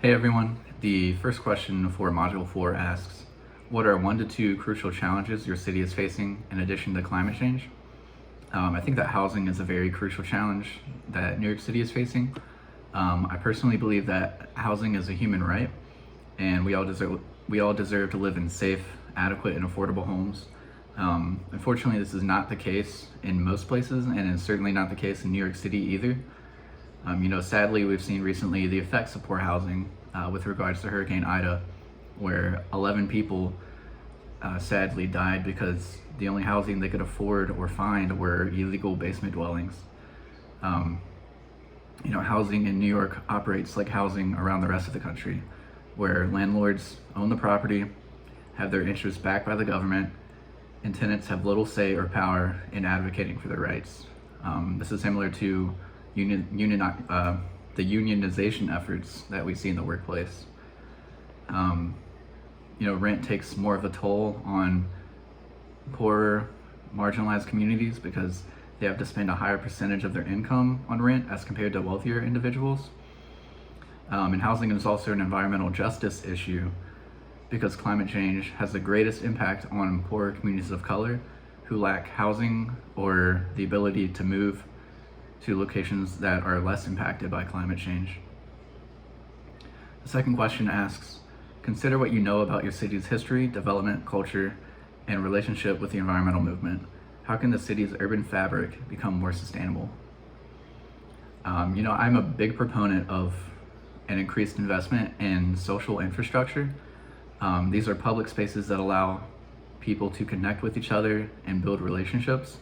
Hey everyone, the first question for Module 4 asks, what are 1 to 2 crucial challenges your city is facing in addition to climate change? I think that housing is a very crucial challenge that New York City is facing. I personally believe that housing is a human right, and we all deserve to live in safe, adequate, and affordable homes. Unfortunately, this is not the case in most places, and it's certainly not the case in New York City either. Sadly, we've seen recently the effects of poor housing with regards to Hurricane Ida, where 11 people sadly died because the only housing they could afford or find were illegal basement dwellings. Housing in New York operates like housing around the rest of the country, where landlords own the property, have their interests backed by the government, and tenants have little say or power in advocating for their rights. This is similar to the unionization efforts that we see in the workplace. Rent takes more of a toll on poorer, marginalized communities because they have to spend a higher percentage of their income on rent as compared to wealthier individuals. And housing is also an environmental justice issue because climate change has the greatest impact on poorer communities of color who lack housing or the ability to move to locations that are less impacted by climate change. The second question asks, consider what you know about your city's history, development, culture, and relationship with the environmental movement. How can the city's urban fabric become more sustainable? I'm a big proponent of an increased investment in social infrastructure. These are public spaces that allow people to connect with each other and build relationships.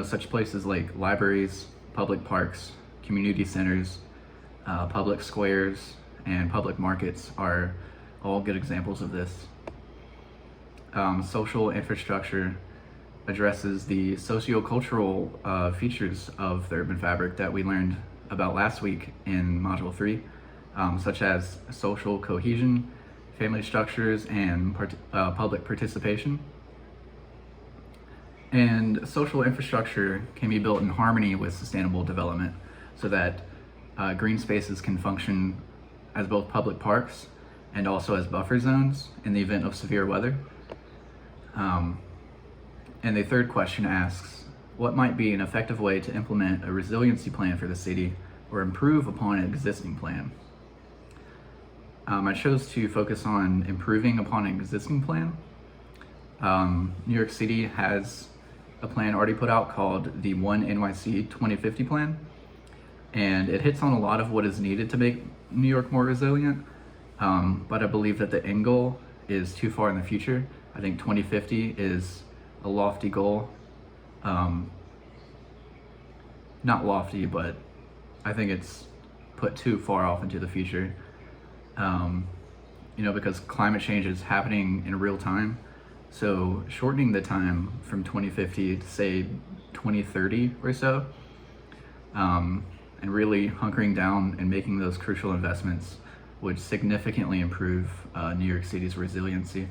Such places like libraries, public parks, community centers, public squares, and public markets are all good examples of this. Social infrastructure addresses the socio-cultural features of the urban fabric that we learned about last week in Module 3, such as social cohesion, family structures, and public participation. And social infrastructure can be built in harmony with sustainable development so that green spaces can function as both public parks and also as buffer zones in the event of severe weather. And the third question asks, what might be an effective way to implement a resiliency plan for the city or improve upon an existing plan? I chose to focus on improving upon an existing plan. New York City has a plan already put out called the One NYC 2050 plan, and it hits on a lot of what is needed to make New York more resilient, but I believe that the end goal is too far in the future. I think 2050 is a lofty goal. Not lofty, but I think it's put too far off into the future, because climate change is happening in real time. So shortening the time from 2050 to say 2030 or so, and really hunkering down and making those crucial investments would significantly improve New York City's resiliency.